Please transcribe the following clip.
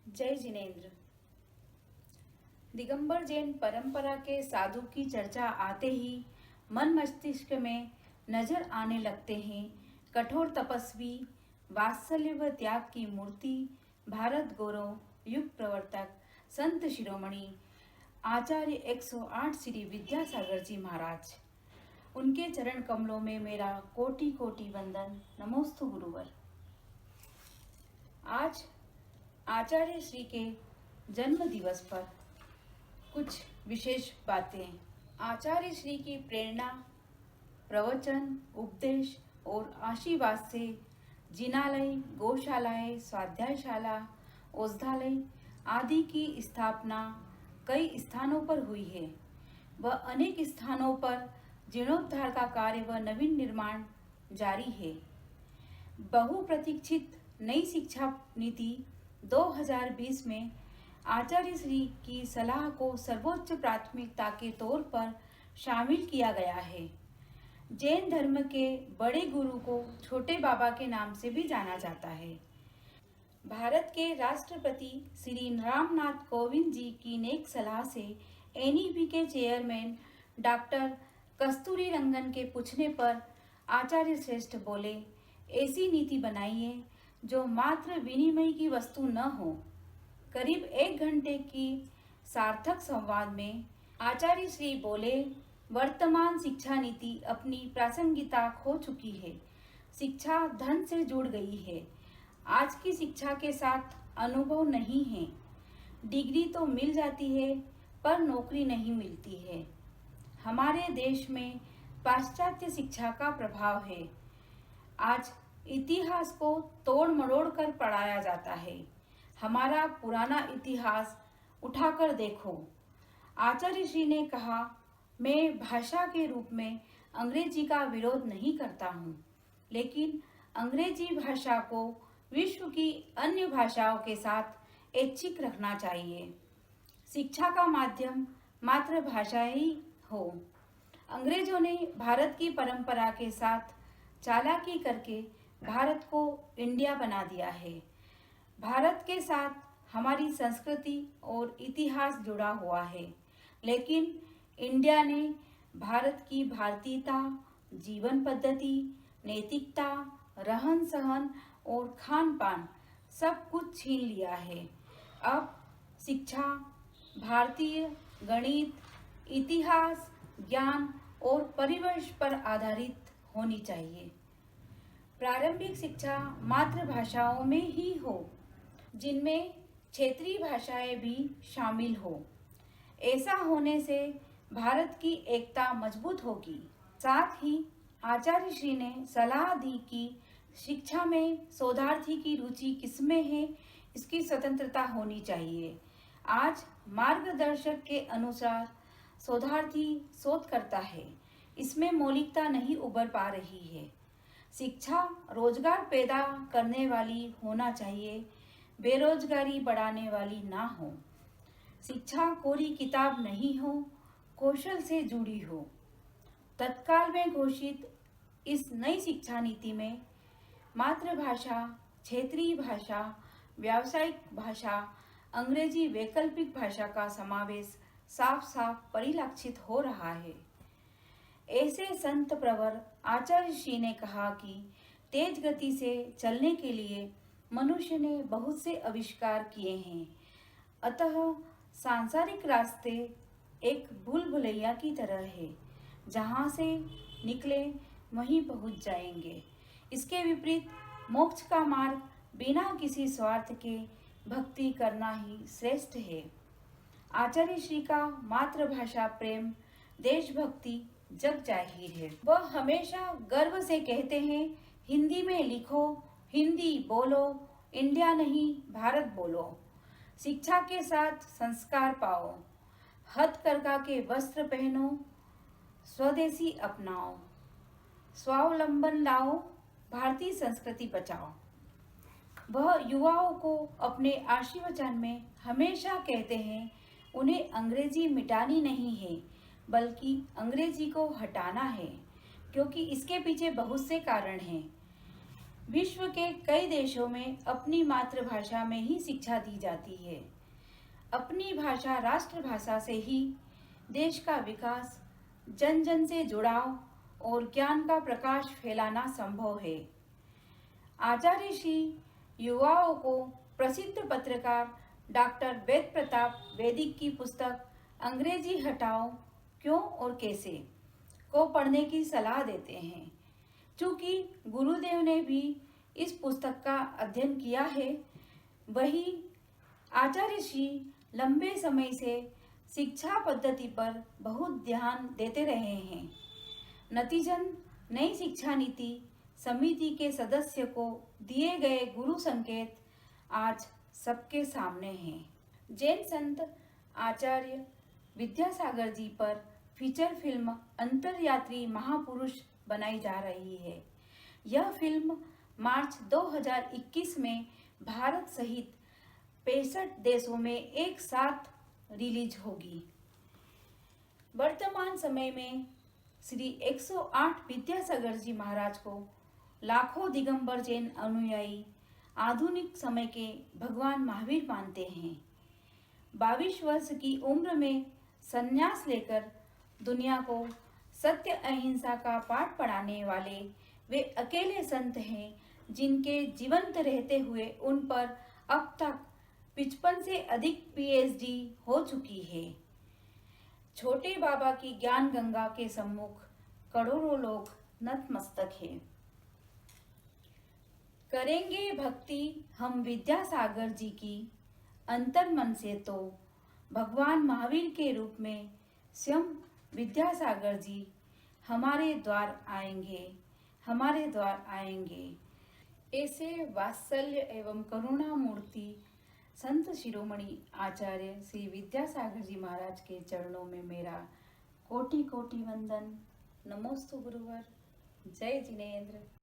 जय जिनेन्द्र। दिगंबर जैन परंपरा के साधु की चर्चा आते ही मन मस्तिष्क में नजर आने लगते हैं कठोर तपस्वी, वात्सल्य व त्याग की मूर्ति, भारत गौरव, युग प्रवर्तक, संत शिरोमणि आचार्य 108 श्री विद्यासागर जी महाराज। उनके चरण कमलों में मेरा कोटि कोटि वंदन। नमोस्तु गुरुवर। आज आचार्य श्री के जन्म दिवस पर कुछ विशेष बातें। आचार्य श्री की प्रेरणा, प्रवचन, उपदेश और आशीर्वाद से जिनालय, गौशालाएं, स्वाध्यायशाला, औषधालय आदि की स्थापना कई स्थानों पर हुई है व अनेक स्थानों पर जीर्णोद्धार का कार्य व नवीन निर्माण जारी है। बहुप्रतीक्षित नई शिक्षा नीति 2020 में आचार्य श्री की सलाह को सर्वोच्च प्राथमिकता के तौर पर शामिल किया गया है। जैन धर्म के बड़े गुरु को छोटे बाबा के नाम से भी जाना जाता है। भारत के राष्ट्रपति श्री रामनाथ कोविंद जी की नेक सलाह से एनईपी के चेयरमैन डॉक्टर कस्तूरी रंगन के पूछने पर आचार्य श्रेष्ठ बोले, ऐसी नीति बनाइए जो मात्र विनिमय की वस्तु न हो। करीब 1 घंटे की सार्थक संवाद में आचार्य श्री बोले, वर्तमान शिक्षा नीति अपनी प्रासंगिकता खो चुकी है। शिक्षा धन से जुड़ गई है। आज की शिक्षा के साथ अनुभव नहीं है। डिग्री तो मिल जाती है पर नौकरी नहीं मिलती है। हमारे देश में पाश्चात्य शिक्षा का प्रभाव है। आज इतिहास को तोड़ मरोड़ कर पढ़ाया जाता है। हमारा पुराना इतिहास उठाकर देखो। आचार्य श्री ने कहा, मैं भाषा के रूप में अंग्रेजी का विरोध नहीं करता हूँ, लेकिन अंग्रेजी भाषा को विश्व की अन्य भाषाओं के साथ ऐच्छिक रखना चाहिए। शिक्षा का माध्यम मातृभाषा ही हो। अंग्रेजों ने भारत की परंपरा के साथ चालाकी करके भारत को इंडिया बना दिया है। भारत के साथ हमारी संस्कृति और इतिहास जुड़ा हुआ है, लेकिन इंडिया ने भारत की भारतीयता, जीवन पद्धति, नैतिकता, रहन सहन और खान पान सब कुछ छीन लिया है। अब शिक्षा भारतीय गणित, इतिहास, ज्ञान और परिवेश पर आधारित होनी चाहिए। प्रारंभिक शिक्षा मातृभाषाओं में ही हो, जिनमें क्षेत्रीय भाषाएं भी शामिल हो। ऐसा होने से भारत की एकता मजबूत होगी। साथ ही आचार्य श्री ने सलाह दी कि शिक्षा में शोधार्थी की रुचि किसमें है, इसकी स्वतंत्रता होनी चाहिए। आज मार्गदर्शक के अनुसार शोधार्थी शोध करता है, इसमें मौलिकता नहीं उभर पा रही है। शिक्षा रोजगार पैदा करने वाली होना चाहिए, बेरोजगारी बढ़ाने वाली ना हो। शिक्षा कोरी किताब नहीं हो, कौशल से जुड़ी हो। तत्काल में घोषित इस नई शिक्षा नीति में मातृभाषा, क्षेत्रीय भाषा, व्यावसायिक भाषा, अंग्रेजी वैकल्पिक भाषा का समावेश साफ साफ परिलक्षित हो रहा है। ऐसे संत प्रवर आचार्य श्री ने कहा कि तेज गति से चलने के लिए मनुष्य ने बहुत से आविष्कार किए हैं, अतः सांसारिक रास्ते एक भूल भुलैया की तरह है, जहाँ से निकले वहीं पहुँच जाएंगे। इसके विपरीत मोक्ष का मार्ग बिना किसी स्वार्थ के भक्ति करना ही श्रेष्ठ है। आचार्य श्री का मातृभाषा प्रेम, देशभक्ति जग जाहिर है। वह हमेशा गर्व से कहते हैं, हिंदी में लिखो, हिंदी बोलो, इंडिया नहीं भारत बोलो। शिक्षा के साथ संस्कार पाओ, हथकरघा के वस्त्र पहनो, स्वदेशी अपनाओ, स्वावलंबन लाओ, भारतीय संस्कृति बचाओ। वह युवाओं को अपने आशीर्वचन में हमेशा कहते हैं, उन्हें अंग्रेजी मिटानी नहीं है, बल्कि अंग्रेजी को हटाना है, क्योंकि इसके पीछे बहुत से कारण हैं। विश्व के कई देशों में अपनी मातृभाषा में ही शिक्षा दी जाती है। अपनी भाषा राष्ट्रभाषा से ही देश का विकास, जन जन से जुड़ाव और ज्ञान का प्रकाश फैलाना संभव है। आचार्य श्री युवाओं को प्रसिद्ध पत्रकार डॉक्टर वेद प्रताप वैदिक की पुस्तक अंग्रेजी हटाओ क्यों और कैसे को पढ़ने की सलाह देते हैं। चूँकि गुरुदेव ने भी इस पुस्तक का अध्ययन किया है, वही आचार्य श्री लंबे समय से शिक्षा पद्धति पर बहुत ध्यान देते रहे हैं। नतीजन नई शिक्षा नीति समिति के सदस्य को दिए गए गुरु संकेत आज सबके सामने हैं। जैन संत आचार्य विद्यासागर जी पर फीचर फिल्म अंतरयात्री महापुरुष बनाई जा रही है। यह फिल्म मार्च 2021 में भारत सहित 65 देशों में एक साथ रिलीज होगी। वर्तमान समय में श्री 108 विद्यासागर जी महाराज को लाखों दिगंबर जैन अनुयायी आधुनिक समय के भगवान महावीर मानते हैं। 22 वर्ष की उम्र में संन्यास लेकर दुनिया को सत्य अहिंसा का पाठ पढ़ाने वाले वे अकेले संत हैं जिनके जीवंत रहते हुए उन पर अब तक 55 से अधिक PhD हो चुकी है। छोटे बाबा की ज्ञान गंगा के सम्मुख करोड़ों लोग नतमस्तक हैं। करेंगे भक्ति हम विद्यासागर जी की अंतर मन से तो भगवान महावीर के रूप में स्वयं विद्यासागर जी हमारे द्वार आएंगे। ऐसे वात्सल्य एवं करुणा मूर्ति संत शिरोमणि आचार्य श्री विद्यासागर जी महाराज के चरणों में मेरा कोटि कोटि वंदन। नमोस्तु गुरुवर। जय जिनेन्द्र।